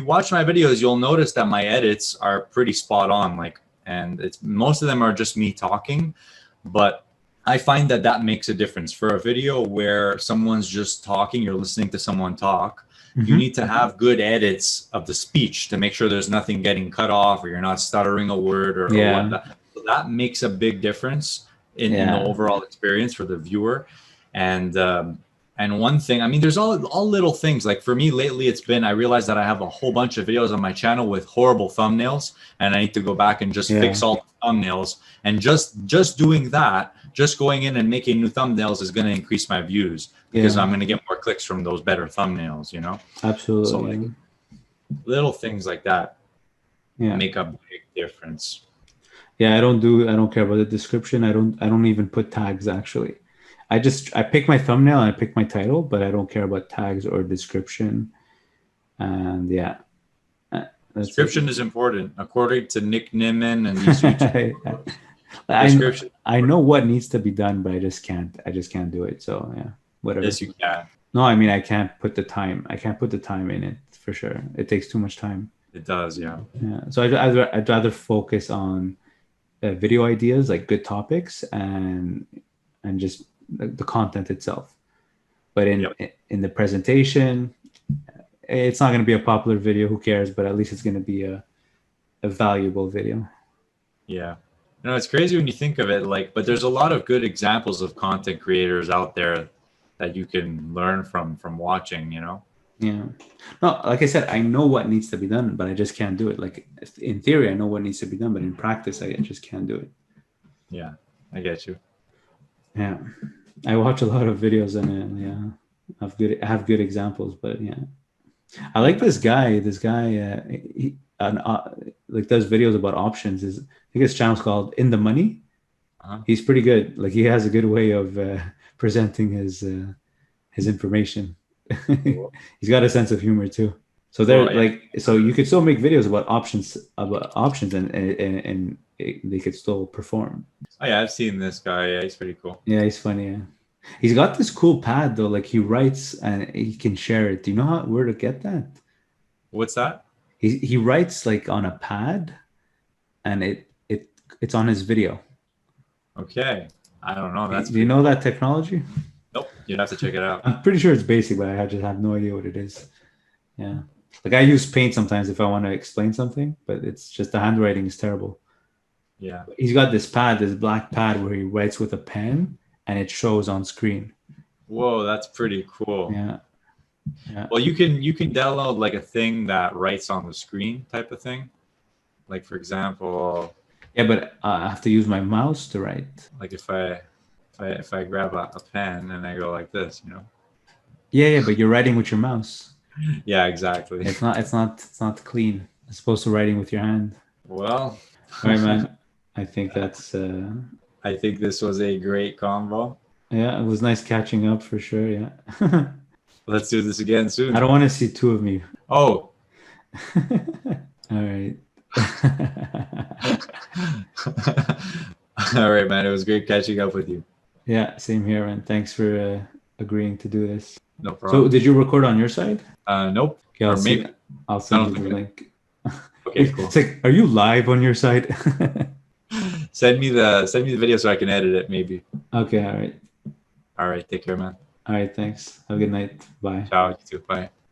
watch my videos, you'll notice that my edits are pretty spot on. Like, and most of them are just me talking, but I find that makes a difference. For a video where someone's just talking, you're listening to someone talk, you need to have good edits of the speech to make sure there's nothing getting cut off or you're not stuttering a word or whatnot. So that makes a big difference in the overall experience for the viewer. And one thing, I mean, there's all little things. Like for me lately, I realized that I have a whole bunch of videos on my channel with horrible thumbnails, and I need to go back and just fix all the thumbnails. And just doing that, just going in and making new thumbnails is going to increase my views because I'm going to get more clicks from those better thumbnails, you know? Absolutely. So like, little things like that make a big difference. Yeah, I don't care about the description. I don't even put tags actually. I pick my thumbnail and I pick my title, but I don't care about tags or description. And description is important, according to Nick Nimmin and these YouTube. I know what needs to be done, but I just can't do it. So whatever. Yes, you can. No, I mean, I can't put the time in it for sure. It takes too much time. It does, yeah. So I'd rather focus on video ideas, like good topics, and just the content itself. But in the presentation, it's not going to be a popular video. Who cares? But at least it's going to be a valuable video. Yeah. You know, it's crazy when you think of it, like, but there's a lot of good examples of content creators out there that you can learn from watching, you know? Yeah. No, like I said, I know what needs to be done, but I just can't do it. Like in theory, I know what needs to be done, but in practice, I just can't do it. Yeah, I get you. Yeah. I watch a lot of videos and I have good examples, but I like this guy. He like does videos about options. I think his channel's called In the Money. He's pretty good. Like he has a good way of presenting his information. Cool. He's got a sense of humor too. So so you could still make videos about options and they could still perform. Oh yeah, I've seen this guy. Yeah, he's pretty cool. Yeah, he's funny. Yeah. He's got this cool pad though. Like he writes and he can share it. Do you know where to get that? What's that? He writes like on a pad, and it's on his video. Okay, I don't know. Do you know that technology? Nope. You'd have to check it out. I'm pretty sure it's basic, but I just have no idea what it is. Yeah. Like I use Paint sometimes if I want to explain something, but it's just the handwriting is terrible. Yeah. He's got this black pad where he writes with a pen and it shows on screen. Whoa, that's pretty cool. Yeah. Yeah. Well, you can download like a thing that writes on the screen type of thing. Like for example, Yeah, but I have to use my mouse to write. like if I grab a pen and I go like this, you know. Yeah, but you're writing with your mouse. Yeah, exactly. It's not clean. It's supposed to writing with your hand. Well, All right, man. I think that's I think this was a great convo. yeah, it was nice catching up for sure. Yeah. Let's do this again soon. I don't want to see two of me. Oh. All right. All right, man. It was great catching up with you. Yeah, same here, man. Thanks for agreeing to do this. No problem. So, did you record on your side? Nope. Okay, Or maybe. I'll send I you don't the think link. Okay, cool. It's like, are you live on your side? Send me the video so I can edit it, maybe. Okay, all right. All right. Take care, man. All right, thanks. Have a good night. Bye. Ciao. You too. Bye.